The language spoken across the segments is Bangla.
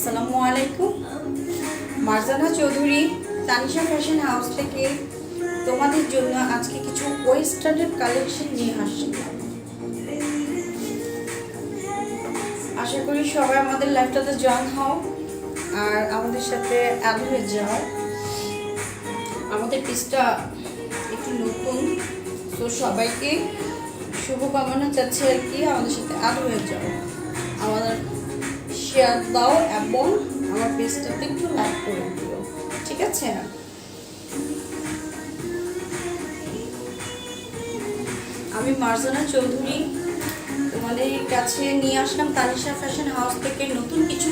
আসসালামু আলাইকুম। মারজানা চৌধুরী তানিশা ফ্যাশন হাউস থেকে তোমাদের জন্য আজকে কিছু ওয়েস্টার্নের কালেকশন নিয়ে আসলাম। আশা করি সবাই আমাদের লাইভটাতে জয়েন হও আর আমাদের সাথে অ্যাড হয়ে যাও। আমাদের পেজটা একটু নতুন, তো সবাইকে শুভকামনা চাচ্ছি আর কি, আমাদের সাথে অ্যাড হয়ে যাও, আমাদের শেয়ার দাও এবং আমার পেজটাতে একটু লাইক করে দিও, ঠিক আছে? আমি মারজানা চৌধুরী তোমাদের কাছে নিয়ে আসলাম তানিশা ফ্যাশন হাউস থেকে নতুন কিছু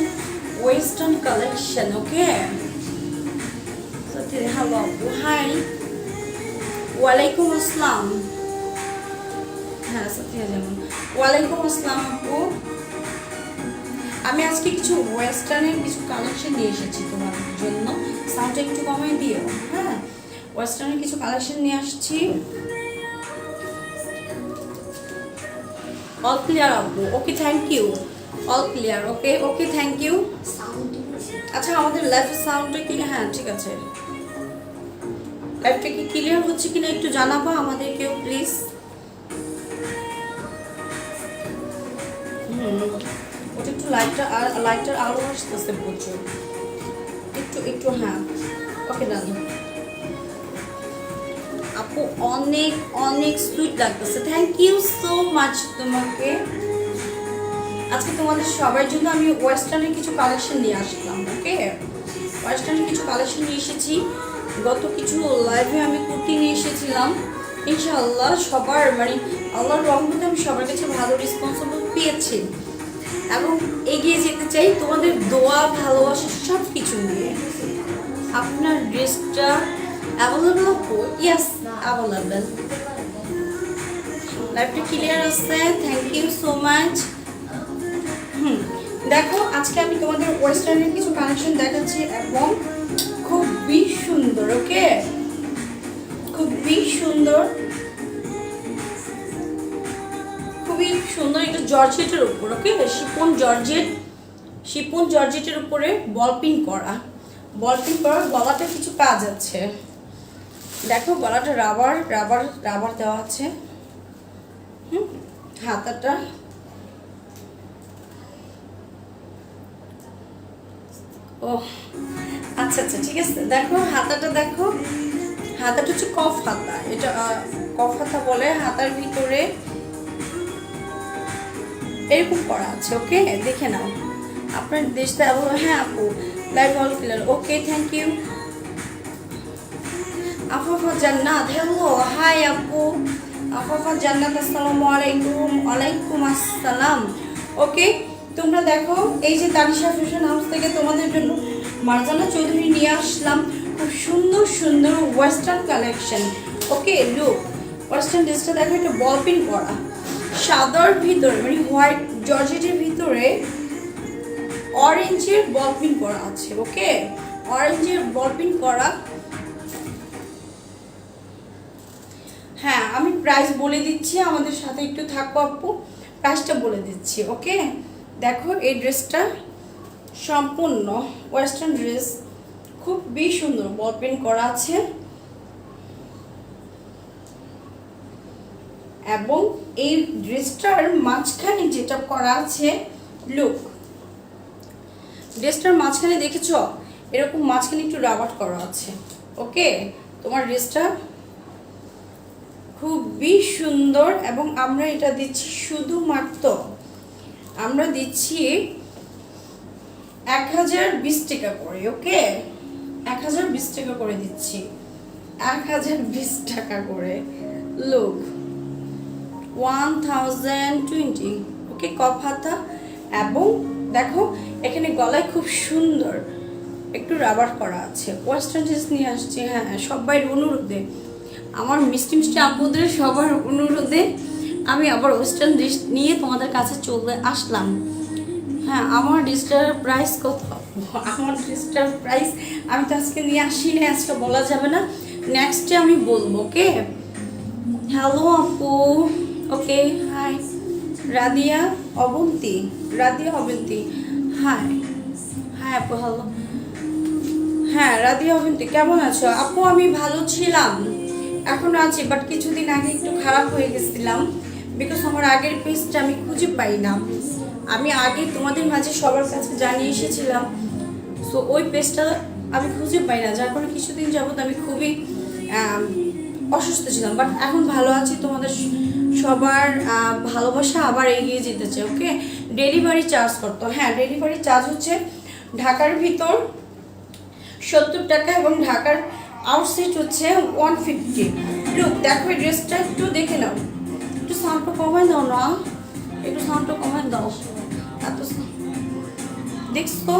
ওয়েস্টার্ন কালেকশন। ওকে, হ্যালো, হাই, ওয়ালাইকুম আসসালাম। হ্যাঁ সাথিয়া, যেমন ওয়ালাইকুম আসসালাম আপু। আমি আজকে কিছু ওয়েস্টার্নের কিছু কালেকশন নিয়ে এসেছি তোমাদের জন্য। সাউন্ডটা একটু কমাই দিও। হ্যাঁ, ওয়েস্টার্নের কিছু কালেকশন নিয়ে আসছি। অল ক্লিয়ার আপু? Okay, thank you. All clear, okay okay, thank you. আচ্ছা, আমাদের লাইভের সাউন্ডটা কি? হ্যাঁ ঠিক আছে। লাইভটা কি ক্লিয়ার হচ্ছে কিনা একটু জানাবা আমাদেরকেও প্লিজ। ওটা একটু লাইটার আলো আসতেছে প্রচুর, একটু একটু। হ্যাঁ ওকে, ডান আপু। অনেক অনেক সুইট লাগতেছে, থ্যাংক ইউ সো মাচ তোমাকে। আজকে তোমাদের সবার জন্য আমি ওয়েস্টার্নের কিছু কালেকশন নিয়ে আসলাম। ওকে, ওয়েস্টার্নের কিছু কালেকশন নিয়ে এসেছি। গত কিছু লাইভে আমি কুর্তি নিয়ে এসেছিলাম। ইনশাআল্লাহ সবার আল্লাহর রহমতে আমি সবার কাছে ভালো রেসপন্সিবল পেয়েছি এবং এগিয়ে যেতে চাই তোমাদের দোয়া ভালোবাসা সব কিছু নিয়ে। আপনার ড্রেসটা অ্যাভেলেবল আপু? Yes, available. লাইভটা ক্লিয়ার আছে, থ্যাংক ইউ সো মাচ। দেখো, আজকে আমি তোমাদের ওয়েস্টার্নের কিছু কালেকশন দেখাচ্ছি এবং খুবই সুন্দর। ওকে, খুবই সুন্দর, খুবই সুন্দর। এটা জর্জেটের উপর। ওকে, শিপন জর্জেটের উপরে বলপিন করা গলাটা কিছু কাজ আছে। দেখো, গলাটা রাবার রাবার রাবার দেওয়া আছে। হাতাটা ও আচ্ছা আচ্ছা, ঠিক আছে। দেখো হাতাটা, দেখো হাতাটা হচ্ছে কফ হাতা। এটা কফ হাতা বলে। হাতার ভিতরে এরকম করা আছে। ওকে, দেখে নাও। আপনার দেশটা হ্যাঁ আপু, live all clear. Okay, thank you. Afafa Jannat, hello, high আপু। আফাফা জান্নাত, আসসালামু আলাইকুম। ওয়ালাইকুম আসসালাম। ওকে, তোমরা দেখো, এই যে তানিশা ফ্যাশন হাউস থেকে তোমাদের জন্য মারজানা চৌধুরী নিয়ে আসলাম খুব সুন্দর সুন্দর ওয়েস্টার্ন কালেকশন। ওকে, লুক, ওয়েস্টার্ন ড্রেসটা দেখো, এটা বলপিন করা সাদার ভিতরে, হোয়াইট জর্জেটের ভিতরে অরেঞ্জের বলপিন করা আছে। ওকে, অরেঞ্জের বলপিন করা। হ্যাঁ, আমি প্রাইস বলে দিচ্ছি, আমাদের সাথে একটু থাকো আপু, প্রাইসটা বলে দিচ্ছি। ওকে, দেখো এই ড্রেসটা সম্পূর্ণ ওয়েস্টার্ন ড্রেস, খুবই সুন্দর বলপিন করা আছে এবং এই ড্রেসটার মাঝখানে যেটা করা আছে, লুক, ড্রেসটার মাঝখানে দেখেছো এরকম মাঝখানে একটু রাবার করা আছে। ওকে, তোমার ড্রেসটা খুবই সুন্দর এবং আমরা এটা দিচ্ছি শুধুমাত্র, আমরা দিচ্ছি 1020 টাকা করে। ওকে, 1020 টাকা করে দিচ্ছি, 1020 টাকা করে। লুক, 1020। ওকে, কফ হাতা এবং দেখো এখানে গলায় খুব সুন্দর একটু রাবার করা আছে। ওয়েস্টার্ন ড্রেস নিয়ে আসছি। হ্যাঁ, সবাই অনুরোধে, আমার মিষ্টি মিষ্টি আপুদের সবার অনুরোধে আমি আবার ওয়েস্টার্ন ড্রেস নিয়ে তোমাদের কাছে চলে আসলাম। হ্যাঁ, আমার ড্রেসটার প্রাইস কত? আমার ড্রেসটার প্রাইস আমি তো আজকে নিয়ে আসি না, আজকে বলা যাবে না, নেক্সটে আমি বলবো। ওকে, হ্যালো আপু। ওকে, হাই রাদিয়া অবন্তী, হাই হ্যাঁ আপু ভালো। হ্যাঁ রাধিয়া অবিন্তি কেমন আছো আপু? আমি ভালো ছিলাম, এখন আছি, বাট কিছুদিন আগে একটু খারাপ হয়ে গেছিলাম বিকজ আমার আগের পেজটা আমি খুঁজে পাই না। আমি আগে তোমাদের মাঝে সবার কাছে জানিয়ে এসেছিলাম, সো ওই পেজটা আমি খুঁজে পাই না, যার কারণে কিছুদিন যাবত আমি খুবই অসুস্থ ছিলাম, বাট এখন ভালো আছি। তোমাদের সবার ভালোবাসা আবার এগিয়ে যেতেছে। ওকে, ডেলিভারি চার্জ করতো, হ্যাঁ ডেলিভারি চার্জ হচ্ছে ঢাকার ভিতর 70 টাকা এবং ঢাকার আউটসাইড হচ্ছে 150। লুক দেখো এই ড্রেসটা একটু দেখে নাও, একটু সাউন্ডটা কমাই দাও না, একটু সাউন্ডটা কমাই দাও। এত দেখছো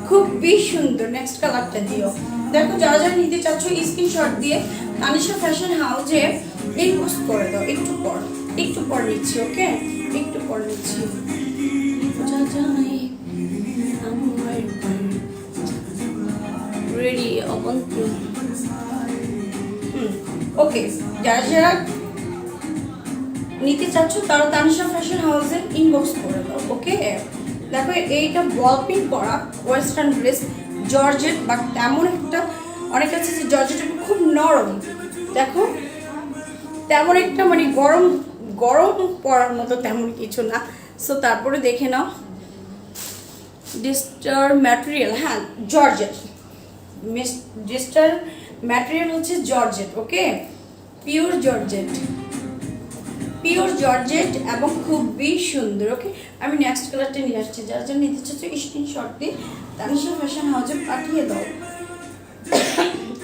খুবই সুন্দর। নেক্সট কালারটা দিও। দেখো যারা যারা নিতে চাচ্ছ স্ক্রিনশট দিয়ে তানিশা ফ্যাশন হাউসে ইনবক্স করে দাও। একটু পর নিচ্ছি। ওকে, একটু পর নিচ্ছি। রেডি অবন্তী। ওকে, যারা যারা নিতে চাচ্ছ তারা তানিশা ফ্যাশন হাউসে ইনবক্স করে দাও। ওকে, দেখো এইটা বল পিন করা ওয়েস্টার্ন ড্রেস, জর্জেট, বাট তেমন একটা অনেক আছে যে জর্জেট খুব নরম। দেখো তেমন একটা মানে গরম গরম পড়ার মতো তেমন কিছু না। সো তারপরে দেখে নাও ড্রেসটার ম্যাটেরিয়াল, হ্যাঁ জর্জেট, ড্রেসটার ম্যাটেরিয়াল হচ্ছে জর্জেট। ওকে, পিওর জর্জেট এবং খুবই সুন্দর। ওকে, আমি নেক্সট কালারটা নিয়ে আসছি। যারা যারা নিতে চাচ্ছ স্ক্রিনশট দিয়ে তানিশা ফ্যাশন হাউসে পাঠিয়ে দাও।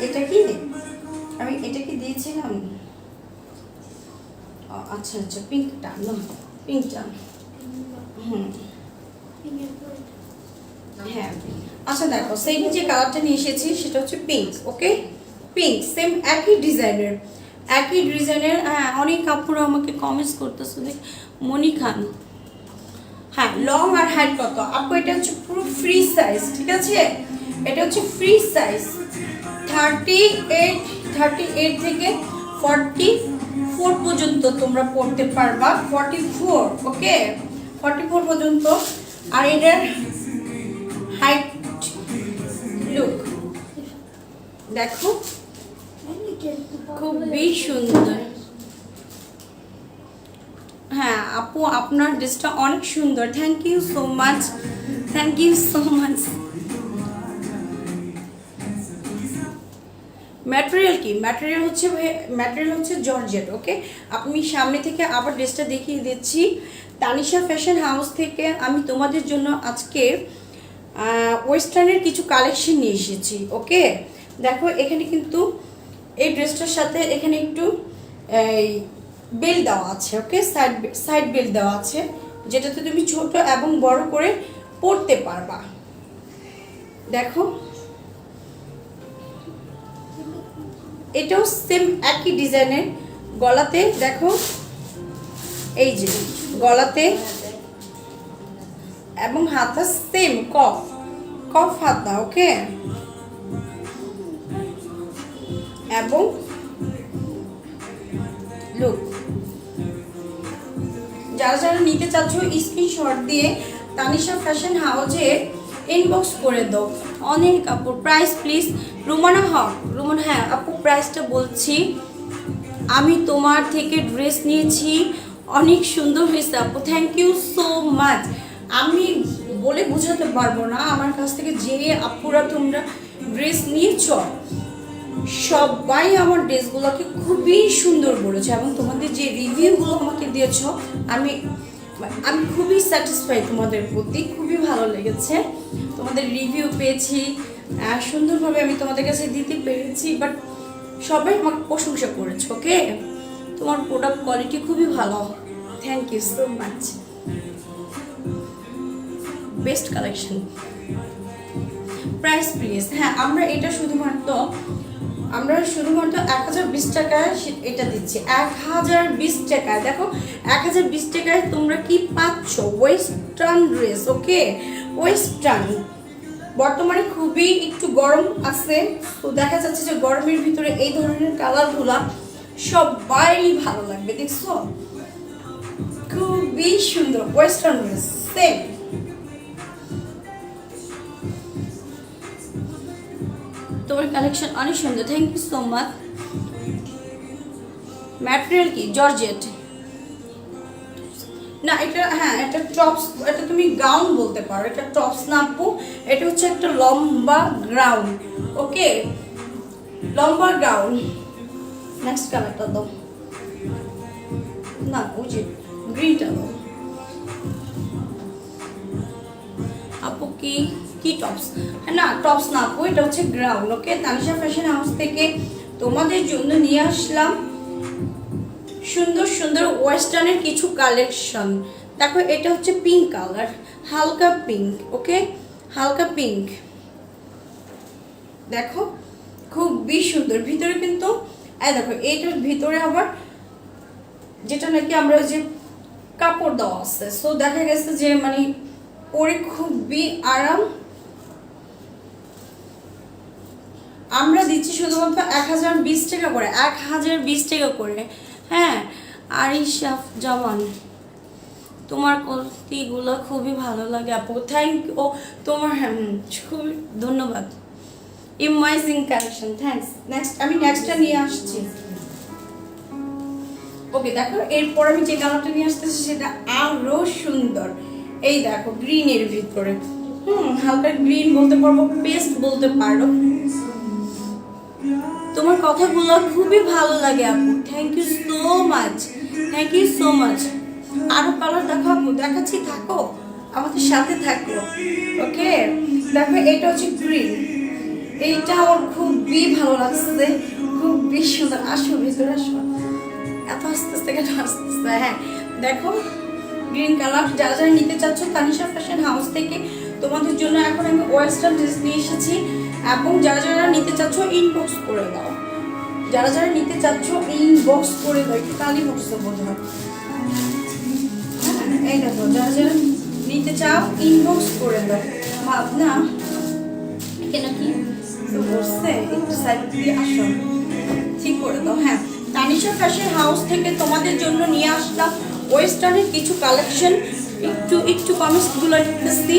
এটা কি আমি এটা কি দিয়েছিলাম? আচ্ছা আচ্ছা, পিঙ্কটা না, পিঙ্কটা। হ্যাঁ আচ্ছা, দেখো সেই যে কালারটা নিয়ে এসেছি সেটা হচ্ছে পিঙ্ক। ওকে, পিঙ্ক সেম একই ডিজাইনের। হ্যাঁ অনেক কাপড় আমাকে কমেন্টস করতেছে। দেখ মনি খান, হ্যাঁ লং আর হাইট কত আপু? এটা হচ্ছে পুরো ফ্রি সাইজ, ঠিক আছে? এটা হচ্ছে ফ্রি সাইজ 38 থেকে 44 পর্যন্ত তোমরা পড়তে পারবা। 44, ওকে 44 পর্যন্ত। আর এটার হাইট লুক দেখো খুবই সুন্দর। হ্যাঁ আপু আপনার ড্রেসটা অনেক সুন্দর, thank you so much. Material কি? ম্যাটেরিয়াল হচ্ছে জর্জেট। ওকে, আমি সামনে থেকে আবার ড্রেসটা দেখিয়ে দিচ্ছি। তানিশা ফ্যাশন হাউস থেকে আমি তোমাদের জন্য আজকে ওয়েস্টার্নের কিছু কালেকশন নিয়ে এসেছি। ওকে, দেখো এখানে কিন্তু এই ড্রেসটার সাথে এখানে একটু বেল্ট দেওয়া আছে। ওকে, সাইড বেল্ট দেওয়া আছে, যেটাতে তুমি ছোট এবং বড় করে পরতে পারবা। দেখো এটাও সেম একই ডিজাইনের। গলাতে দেখো এই যে গলাতে এবং হাতা সেম কফ হাতা। ওকে, এবং লুক যারা যারা নিতে চাচ্ছ স্ক্রিনশট দিয়ে তানিশা ফ্যাশন হাউসে ইনবক্স করে দাও। অনেক কাপড়। প্রাইস প্লিজ রুমানা হক। হ্যাঁ আপু প্রাইসটা বলছি। আমি তোমার থেকে ড্রেস নিয়েছি, অনেক সুন্দর হয়েছে আপু, থ্যাংক ইউ সো মাচ। আমি বলে বোঝাতে পারবো না, আমার কাছ থেকে যে আপুরা তোমরা ড্রেস নিয়েছ সবাই আমার ড্রেসগুলোকে খুবই সুন্দর বলেছে, এবং তোমাদের যে রিভিউগুলো আমাকে দিয়েছ আমি খুবই স্যাটিসফাই তোমাদের প্রতি, খুবই ভালো লেগেছে। তোমাদের রিভিউ পেয়েছি, সুন্দরভাবে আমি তোমাদের কাছে দিতে পেরেছি, বাট সবাই আমাকে প্রশংসা করেছে। ওকে, তোমার প্রোডাক্ট কোয়ালিটি খুবই ভালো, thank you so much. Best collection. Price please. হ্যাঁ আমরা এটা শুধুমাত্র 1020 টাকায় এটা দিচ্ছি, 1020 টাকায়। দেখো 1020 টাকায় তোমরা কি পাচ্ছ? Western dress. ওকে, ওয়েস্টার্ন বর্তমানে খুবই একটু গরম আছে, তো দেখা যাচ্ছে যে গরমের ভিতরে এই ধরনের কালারগুলা সবাই ভালো লাগবে। দেখছো খুবই সুন্দর ওয়েস্টার্ন ড্রেস সেম। তোমার কালেকশন অনেক সুন্দর, thank you so much. Material কি জর্জেট? না এটা, হ্যাঁ এটা টপস, এটা তুমি গাউন বলতে পারো, এটা টপস না আপু, এটা হচ্ছে একটা লম্বা গাউন। ওকে, লম্বা গাউন। নেক্সট কালারটা দাও, না ওই যে গ্রিনটা দাও আপু। কি কি টপস? না টপস না আপু, এটা হচ্ছে গ্রাউন্ড। ওকে, তানিশা ফ্যাশন হাউস থেকে তোমাদের জন্য নিয়ে আসলাম সুন্দর সুন্দর ওয়েস্টার্নের কিছু কালেকশন। দেখো এটা হচ্ছে পিঙ্ক কালার, হালকা পিঙ্ক। ওকে, হালকা পিঙ্ক, দেখো খুবই সুন্দর। ভিতরে কিন্তু দেখো এইটার ভিতরে আবার যেটা নাকি আমরা যে কাপড় দেওয়া আছে, সো দেখা গেছে যে মানে পরে খুবই আরাম। আমরা দিচ্ছি শুধুমাত্র 1020 টাকা করে, 1020 টাকা করে। হ্যাঁ, আরিশাফ জামান, তোমার কুর্তিগুলো খুবই ভালো লাগে আপু, থ্যাংক ইউ। তোমার খুবই ধন্যবাদ। ইমাইজিং কালেকশন, থ্যাঙ্কস। নেক্সট আমি নেক্সটটা নিয়ে আসছি। ওকে দেখো, এরপর আমি যে কালারটা নিয়ে আসতেছি সেটা আরো সুন্দর। এই দেখো গ্রিনের ভিতরে, হালকা গ্রিন বলতে পারবো, পেস্ট বলতে পারো। তোমার কথাগুলো খুবই ভালো লাগে আপু, thank you so much, thank you so much. আরো কালার দেখো আপু, দেখাচ্ছি, থাকো আমাদের সাথে থাকো। ওকে দেখো এটা হচ্ছে গ্রিন, এইটা আমার খুবই ভালো লাগছে, খুবই সুন্দর। আসো ভিতরে আসো, এত আস্তে আস্তে কেন আসতেছে? হ্যাঁ দেখো গ্রিন কালার। যারা যারা নিতে চাচ্ছ তানিশা ফ্যাশন হাউস থেকে তোমাদের জন্য এখন আমি ওয়েস্টার্ন ড্রেস নিয়ে এসেছি, এবং যারা যারা নিতে চাচ্ছ ইনবক্স করে দাও, যারা যারা নিতে চাচ্ছ ইনবক্স করে দাও। একটু কালি বক্সে বোঝা, এই দেখো যারা যারা নিতে চাও ইনবক্স করে দাও। ভাবনা কেন কি বসছে, একটু সাইড দিয়ে আসো, ঠিক করে দাও। হ্যাঁ, তানিশা ফ্যাশন হাউস থেকে তোমাদের জন্য নিয়ে আসলাম ওয়েস্টার্নের কিছু কালেকশন। একটু একটু কমেন্টসগুলো লিখতেছি।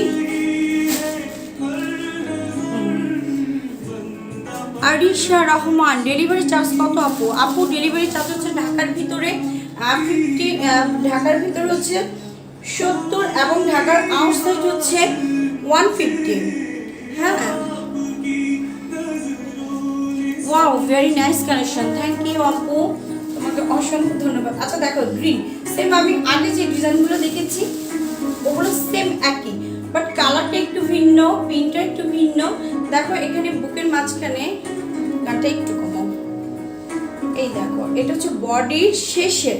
আরিশা রহমান, ডেলিভারি চার্জ কত আপু? আপু ডেলিভারি চার্জ হচ্ছে ঢাকার ভিতরে 50, ঢাকার ভিতরে হচ্ছে 70, এবং ঢাকার আউটসাইড হচ্ছে 150। হ্যাঁ, wow very nice collection, thank you আপু, তোমাকে অসংখ্য ধন্যবাদ। আচ্ছা দেখো গ্রিন, সেম আমি আগে যে ডিজাইনগুলো দেখেছি ওগুলো সেম একই, বাট কালারটা একটু ভিন্ন, প্রিন্টটা একটু ভিন্ন। দেখো এখানে বুকের মাঝখানে গানটা একটু কমাও, এই দেখো এটা হচ্ছে বডির শেষে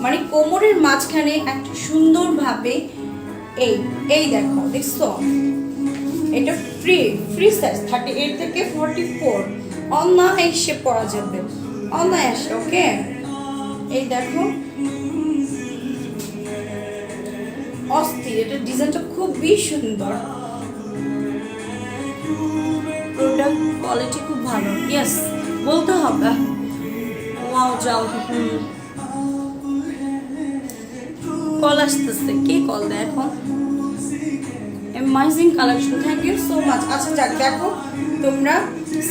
মানে কোমরের মাঝখানে একটা সুন্দরভাবে এই এই দেখো, দেখছো এটা ফ্রি ফ্রি সাইজ 38 থেকে 44 অনায়াসে পরা যাবে, অনায়াসে। ওকে এই দেখো অস্থির, এটা ডিজাইনটা খুবই সুন্দর, প্রোডাক্ট কোয়ালিটি খুব ভালো। ইয়েস বলতে হবে। ওয়াও যাও, কল আসতেছে, কে কল দেয় এখন? Amazing collection, thank you so much. আচ্ছা যাক দেখো তোমরা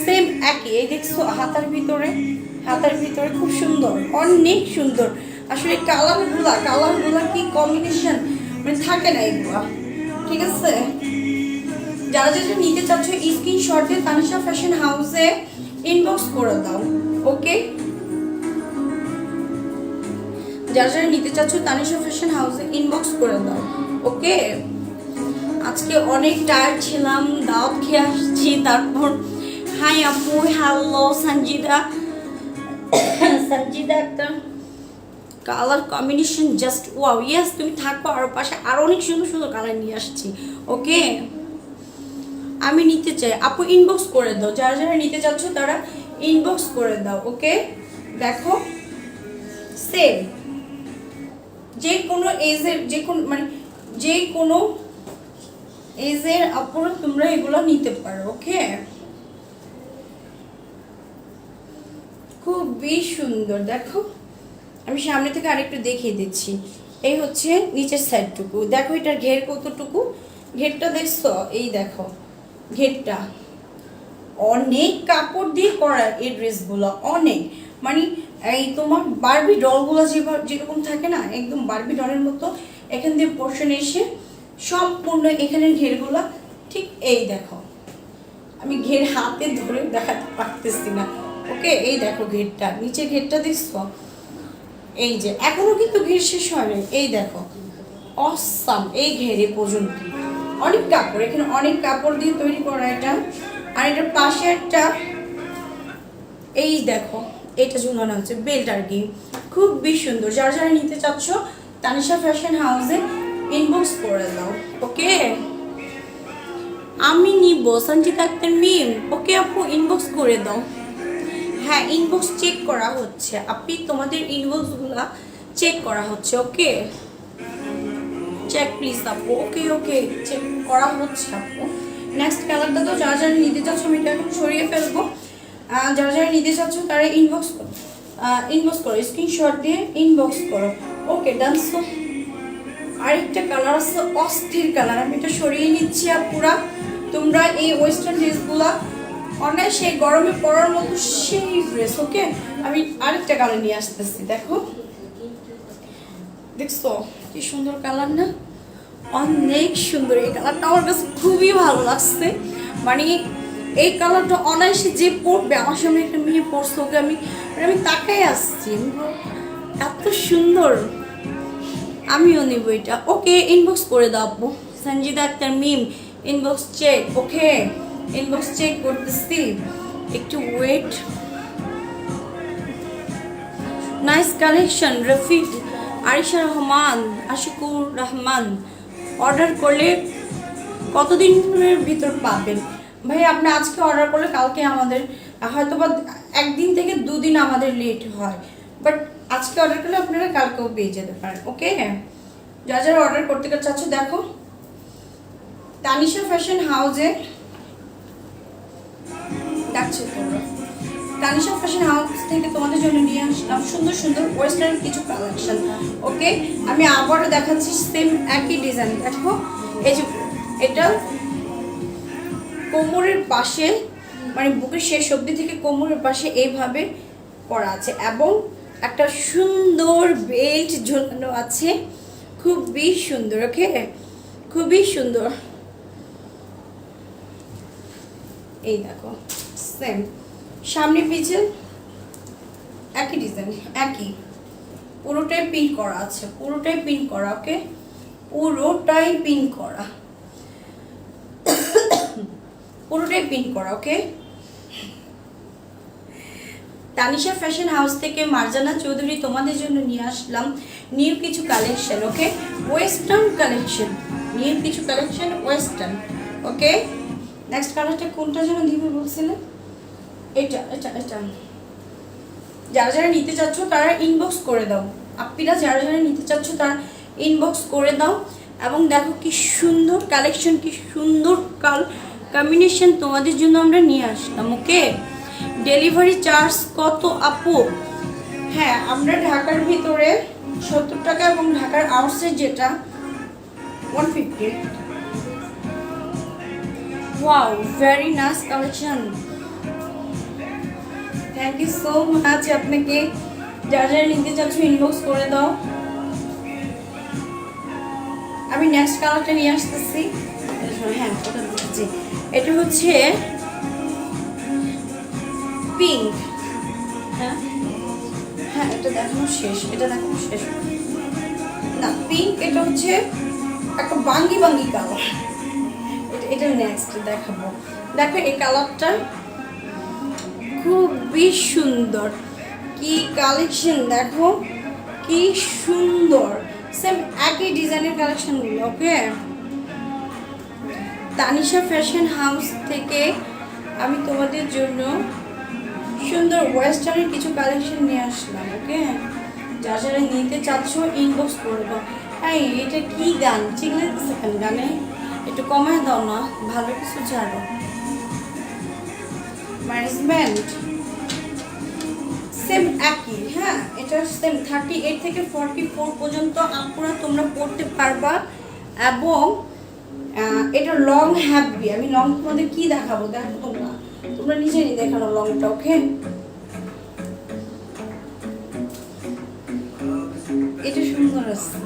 সেম একই, এই দেখছো হাতার ভিতরে, হাতার ভিতরে খুব সুন্দর, অনেক সুন্দর। আসলে কালারগুলা কি কম্বিনেশন মানে থাকে না এগুলা, ঠিক আছে? যারা যারা নিতে চাচ্ছ স্ক্রিনশট দিয়ে তানিশা ফ্যাশন হাউসে ইনবক্স করে দাও। ওকে, যারা যারা নিতে চাচ্ছ তানিশা ফ্যাশন হাউসে ইনবক্স করে দাও। ওকে, আজকে অনেক টায়ার্ড ছিলাম, দাওয়াত খেয়ে আসছি, তারপর হাই আপু, হ্যালো সঞ্জিদা। সঞ্জিদা একটা colour combination just wow. Yes তুমি থাকো, আর পাশে আরো অনেক সুন্দর সুন্দর কালার নিয়ে আসছি। ওকে, আমি নিতে চাই, আপু ইনবক্স করে দাও, যারা যারা নিতে চাচ্ছ তারা ইনবক্স করে দাও। ওকে দেখো সেম যে কোনো এজের, যে কোনো মানে যে কোনো এজের আপুরা তোমরা এগুলো নিতে পারো। ওকে, খুবই সুন্দর। দেখো আমি সামনে থেকে আরেকটু দেখিয়ে দিচ্ছি। এই হচ্ছে নিচের সাইডটুকু, দেখো এটার ঘের কতটুকু, ঘেরটা দেখছো? এই দেখো ঘেরটা অনেক কাপড় দিয়ে করা এই ড্রেসগুলো, অনেক মানে এই তোমার বারবি ডলগুলো যেরকম থাকে না, একদম বারবি ডলের মতো এখান দিয়ে পোর্শন এসে সম্পূর্ণ এখানের ঘেরগুলো ঠিক এই দেখো, আমি ঘের হাতে ধরে দেখাতে পারতেছি না। ওকে, এই দেখো ঘেরটা, নিচের ঘেরটা দেখছো, এই যে এখনো কিন্তু ঘের শেষ হয়নি, এই দেখো অসাম, এই ঘেরে পর্যন্ত অনেক কাপড়, এখানে অনেক কাপড় দিয়ে তৈরি করা এটা। আর এটার পাশে একটা এই দেখো এটা ঝুলানো হচ্ছে বেল্ট আর কি, খুবই সুন্দর। যারা যারা নিতে চাচ্ছ তানিশা ফ্যাশন হাউসে ইনবক্স করে দাও। ওকে, আমি নিব সঞ্জিতা আক্তার মিম। ওকে আপু, ইনবক্স করে দাও। হ্যাঁ, ইনবক্স চেক করা হচ্ছে আপনি, তোমাদের ইনবক্সগুলো চেক করা হচ্ছে। ওকে, চেক প্লিজ আপু। ওকে ওকে, চেক করা হচ্ছে আপু। নেক্সট কালারটা তো যারা যারা নিতে চাচ্ছ আমি এটা এখন সরিয়ে ফেলবো। যারা যারা নিতে চাচ্ছ তারা ইনবক্স করো, স্ক্রিনশট দিয়ে ইনবক্স করো। ওকে ডান। সো আরেকটা কালার আছে অস্থির কালার, আমি এটা সরিয়ে নিচ্ছি আপুরা। তোমরা এই ওয়েস্টার্ন ড্রেসগুলা অনায়াসে গরমে পরার মতো সেই ড্রেস। ওকে, আমি আরেকটা কালার নিয়ে আসতেছি, দেখো দেখছো কি সুন্দর কালার না, অনেক সুন্দর। এই কালারটা আমার কাছে খুবই ভালো লাগছে, মানে এই কালারটা অনায়াসে যে পরবে, আমার সামনে একটা মেয়ে পরছে, ওকে আমি তাকাই আসছি, এত সুন্দর, আমিও নেব এটা। ওকে, ইনবক্স করে দাও আপু। Sanjita Akter Mim, inbox check. Okay, inbox check করতেছি, একটু wait. Nice collection Rafiq, Arisha Rahman, Ashikur Rahman. Order করলে কতদিনের ভিতর পাবেন? ভাই আপনি আজকে অর্ডার করলে কালকে আমাদের হয়তো বা একদিন থেকে দুদিন আমাদের লেট হয়, বাট আজকে অর্ডার করলে আপনারা কালকেও পেয়ে যেতে পারেন। ওকে, যা যারা অর্ডার করতে চাচ্ছ দেখো তানিশা ফ্যাশন হাউসে ডাকছে তোমরা। তানিশা ফ্যাশন হাউস থেকে তোমাদের জন্য নিয়ে আসলাম সুন্দর সুন্দর ওয়েস্টার্ন কিছু কালেকশন। ওকে, আমি আবারও দেখাচ্ছি সেম একই ডিজাইন। দেখো এই যে এটা কোমরের পাশে, মানে বুকের শেষ অবধি থেকে কোমরের পাশে এইভাবে করা আছে এবং একটা সুন্দর বেল্ট ঝোলানো আছে, খুবই সুন্দর। ওকে, খুবই সুন্দর। এই দেখো সেম সামনে পিছে একই ডিজাইন, একই, পুরোটাই পিন করা আছে, পুরোটাই পিন করা। ওকে, পুরোটাই পিন করা, পুরোটাই পিন করা। ওকে, তানিশা ফ্যাশন হাউস থেকে মার্জানা চৌধুরী তোমাদের জন্য নিয়ে আসলাম নিউ কিছু কালেকশন। ওকে, ওয়েস্টার্ন কালেকশন, নিউ কিছু কালেকশন ওয়েস্টার্ন। ওকে, নেক্সট কালারটা কোনটা যেন দিবে বলছিলেন? এটা এটা এটা যারা যারা নিতে চাচ্ছ তারা ইনবক্স করে দাও। আপনারা যারা যারা নিতে চাচ্ছ তারা ইনবক্স করে দাও। এবং দেখো কি সুন্দর কালেকশন, কি সুন্দর কম্বিনেশন তোমাদের জন্য আমরা নিয়ে আসলাম। ওকে, ডেলিভারি চার্জ কত আপু? হ্যাঁ, আমরা ঢাকার ভিতরে 70 টাকা এবং ঢাকার আউটসাইড যেটা 150। Wow, very nice collection, thank you so much. আপনাকে যারা যারা নিতে চাচ্ছ ইনবক্স করে দাও। আমি নেক্সট কালারটা নিয়ে আসতেছি। হ্যাঁ, ওটা দিচ্ছি। এটা হচ্ছে পিঙ্ক। হ্যাঁ হ্যাঁ, এটা দেখানো শেষ, এটা দেখানো শেষ না, পিঙ্ক। এটা হচ্ছে একটা বাঙ্গি বাঙ্গি কালার, এটা নেক্সট দেখাবো। দেখো এই কালারটা খুবই সুন্দর, কি কালেকশন দেখো কি সুন্দর, সেম একই ডিজাইনের কালেকশনগুলো। ওকে, তানিশা ফ্যাশন হাউস থেকে আমি তোমাদের জন্য সুন্দর ওয়েস্টার্নের কিছু কালেকশন নিয়ে আসলাম। ওকে, যারা যারা নিতে চাচ্ছ ইনবক্স করে দাও। হ্যাঁ, এটা কি গান চিল্লাইতেছে কেন? গানে একটু কমায় দাও না, ভালো কিছু ছাড়ো। ম্যানেজমেন্ট সেম একই। হ্যাঁ, এটা সেম 38 থেকে 44 পর্যন্ত আপুরা তোমরা পড়তে পারবা। এবং এটা লং হ্যাভি, আমি লং তোমাদের কি দেখাবো দেখো তোমরা, তোমরা নিজেরই দেখানো লংটা। ওকে, এটা সুন্দর আছে।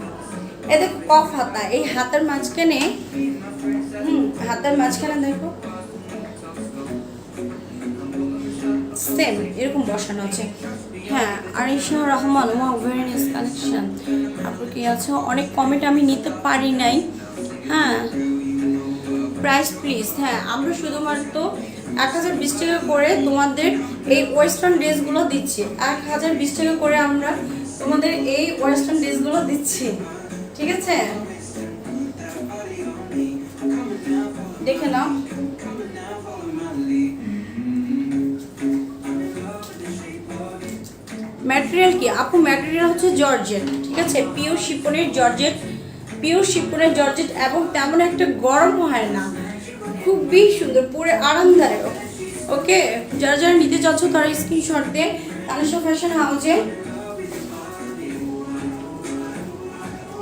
এতে কফ হাতা, এই হাতের মাঝখানে হাতের মাঝখানে দেখো সেম এরকম বসানো আছে। হ্যাঁ, Arisha Rahman, wow very nice collection. তারপর কি আছে, অনেক কমেন্ট আমি নিতে পারি নাই। হ্যাঁ, প্রাইস প্লিজ। হ্যাঁ, আমরা শুধুমাত্র 1020 টাকা করে তোমাদের এই ওয়েস্টার্ন ড্রেসগুলো দিচ্ছি। 1020 টাকা করে আমরা তোমাদের এই ওয়েস্টার্ন ড্রেসগুলো দিচ্ছি, ঠিক আছে? দেখে নাও। ম্যাটেরিয়াল কি আপু? ম্যাটেরিয়াল হচ্ছে জর্জেট, ঠিক আছে? পিওর শিপনের জর্জেট, পিওর শিপনের জর্জেট, এবং তেমন একটা গরম হয় না, খুবই সুন্দর, পুরো আরামদায়ক। ওকে, যারা যারা নিতে চাচ্ছ তারা স্ক্রিনশট দিয়ে তানিশা ফ্যাশন হাউজে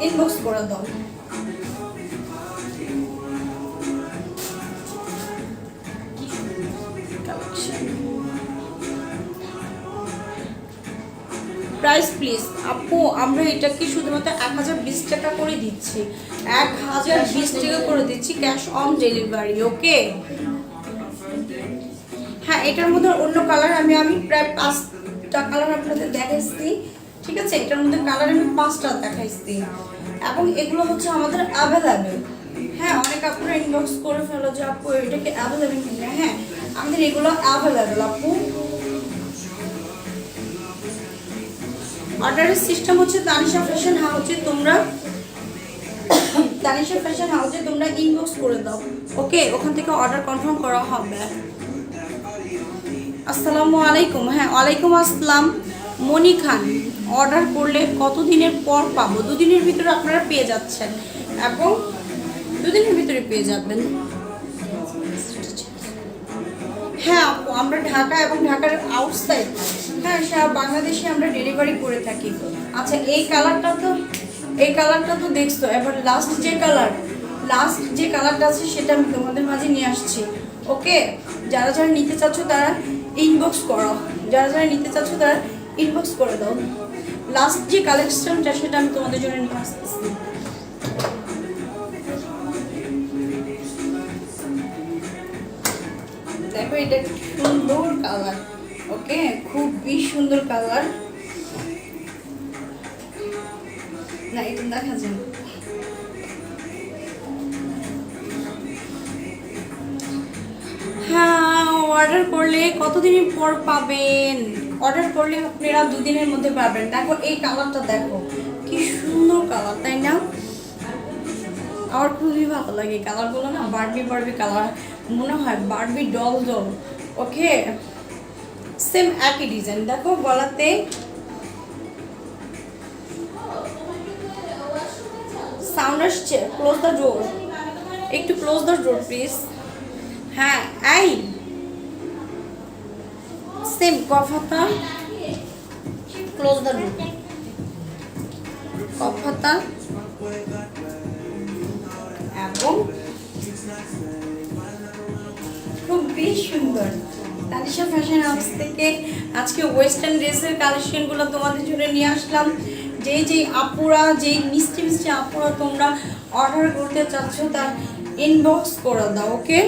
ইনবক্স করে দাও। প্রাইস প্লিজ আপু, আমরা এটাকে শুধুমাত্র 1020 টাকা করে দিচ্ছি, 1020 টাকা করে দিচ্ছি, ক্যাশ অন ডেলিভারি। ওকে, হ্যাঁ, এটার মধ্যে অন্য কালার আমি প্রায় 5টা কালার আপনাদের দেখাইছি, ঠিক আছে? এটার মধ্যে কালার আমি 5টা দেখাইছি, এবং এগুলো হচ্ছে আমাদের অ্যাভেলেবেল। হ্যাঁ, অনেক আপুরা ইনবক্স করে ফেলো যে আপু এটাকে অ্যাভেলেবেল কিনা। হ্যাঁ, আমাদের এগুলো অ্যাভেলেবেল আপু। অর্ডারের সিস্টেম হচ্ছে তানিশা ফ্যাশন হাউজে তোমরা ইনবক্স করে দাও। ওকে, ওখান থেকে অর্ডার কনফার্ম করা হবে। আসসালামু আলাইকুম। হ্যাঁ, ওয়ালাইকুম আসসালাম। মনি খান, অর্ডার করলে কতদিনের পর পাবো? 2 দিনের ভিতরে আপনারা পেয়ে যাচ্ছেন, এবং 2 দিনের ভিতরে পেয়ে যাবেন। হ্যাঁ আপু, আমরা ঢাকা এবং ঢাকার আউটসাইড, হ্যাঁ, সারা বাংলাদেশে আমরা ডেলিভারি করে থাকি। আচ্ছা, এই কালারটা তো দেখছো। এবার লাস্ট যে কালারটা আছে সেটা আমি তোমাদের মাঝে নিয়ে আসছি। ওকে, যারা যারা নিতে চাচ্ছ তারা ইনবক্স করো, ইনবক্স করে দাও। লাস্ট যে কালেকশনটা সেটা আমি তোমাদের জন্য নিয়ে আসতেছি। দেখো, এটা সুন্দর কালার। ওকে, খুবই সুন্দর কালার। না, এটা দেখা যায়। হ্যাঁ, অর্ডার করলে কতদিনের পর পাবেন? অর্ডার করলে আপনারা 2 দিনের মধ্যে পাবেন। দেখো, এই কালারটা দেখো, কি সুন্দর কালার, তাই না? আমার খুবই ভালো লাগে কালারগুলো না, বারবি কালার, মনে হয় বারবি ডল। ওকে, সেম একই ডিজাইন। দেখো, গলাতে সাউন্ড আসছে। ক্লোজ দ্য ডোর, একটু ক্লোজ দ্য ডোর প্লিজ। হ্যাঁ, এই সেম কফাতা, ক্লোজ দ্য ডোর, কফাতা, এবং খুবই সুন্দর। তানিশা ফ্যাশন হাউস থেকে আজকে ওয়েস্টার্ন ড্রেসের কালেকশনগুলো তোমাদের জন্য নিয়ে আসলাম। যেই আপুরা, যেই মিষ্টি আপুরা তোমরা অর্ডার করতে চাচ্ছ তার ইনবক্স করে দাও। ওকে,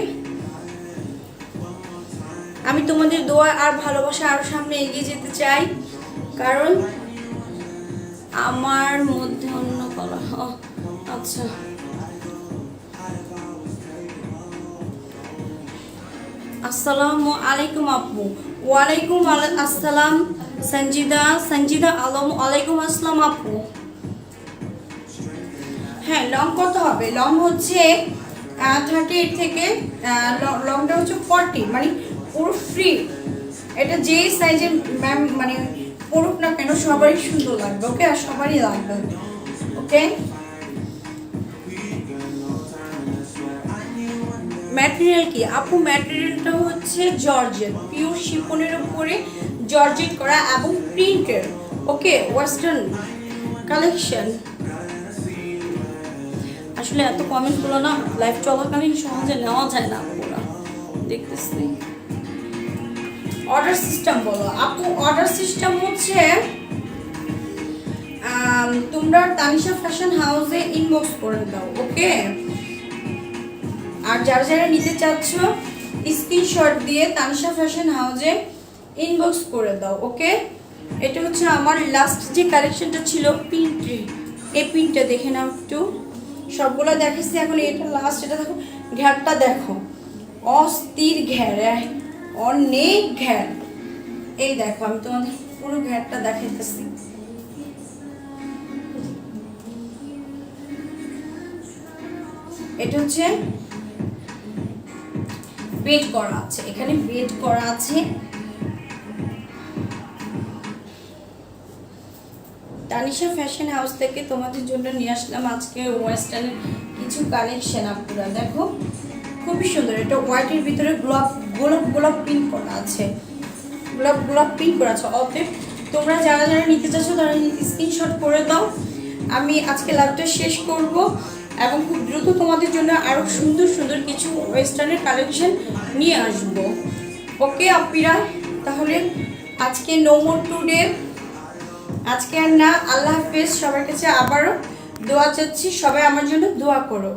আমি তোমাদের দোয়া আর ভালোবাসা আরো সামনে এগিয়ে যেতে চাই, কারণ আমার মধ্যে অন্য কালার। আচ্ছা, আসসালামু আলাইকুম আপু। ওয়ালাইকুম আসসালাম। সঞ্জিদা আলম, ওয়ালাইকুম আসসালাম আপু। হ্যাঁ, লং কত হবে? লং হচ্ছে 38 থেকে লংটা হচ্ছে 40, মানে পুরো ফ্রি। এটা যেই সাইজের ম্যাম মানে পড়ুক না কেন সবারই সুন্দর লাগবে। ওকে, আর সবারই লাগবে। ওকে, ম্যাটেরিয়াল কি আপু? ম্যাটেরিয়ালটা হচ্ছে জর্জেট, পিওর শিফনের উপরে জর্জেট করা এবং প্রিন্টের। ওকে, ওয়েস্টার্ন কালেকশন। আসলে এত কমেন্টগুলো না লাইভ চলাকালীন সহজে নেওয়া যায় না, পুরো দেখতেছি। অর্ডার সিস্টেম বলো আপু। অর্ডার সিস্টেম হচ্ছে তোমরা তানিশা ফ্যাশন হাউসে ইনবক্স করে দাও, ওকে? আর যারা যারা নিতে চাচ্ছ স্ক্রিনশট দিয়ে তানিশা ফ্যাশন হাউসে ইনবক্স করে দাও, ওকে? এটা হচ্ছে আমার লাস্ট যে কালেকশনটা ছিল পিনটি, এই পিনটা দেখে নাও একটু। সবগুলো দেখাচ্ছি, এখন এটা লাস্ট। এটা দেখো, ঘ্যারটা দেখো, অস্থির ঘ্যার, অনেক ঘ্যার। এই দেখো, আমি তোমাদের পুরো ঘ্যারটা দেখাইতেছি। এটা হচ্ছে বেড করা আছে, এখানে বেড করা আছে। তানিশা ফ্যাশন হাউস থেকে তোমাদের জন্য নিয়ে আসলাম আজকে ওয়েস্টার্নের কিছু কালেকশন। আপনারা দেখো, খুবই সুন্দর। এটা হোয়াইটের ভিতরে গোলাপ গোলাপ গোলাপ প্রিন্ট করা আছে, গোলাপ গোলাপ প্রিন্ট করা আছে। অতএব তোমরা যারা যারা নিতে চাচ্ছ তারা স্ক্রিনশট করে দাও। আমি আজকে লাইভটা শেষ করব এবং খুব দ্রুত তোমাদের জন্য আরও সুন্দর সুন্দর কিছু ওয়েস্টার্নের কালেকশন নিয়ে আসব, ওকে আপিরা? তাহলে আজকে নো মোর টুডে, আজকে আর না। আল্লাহ হাফেজ। সবার কাছে আবারও দোয়া চাচ্ছি, সবাই আমার জন্য দোয়া করো।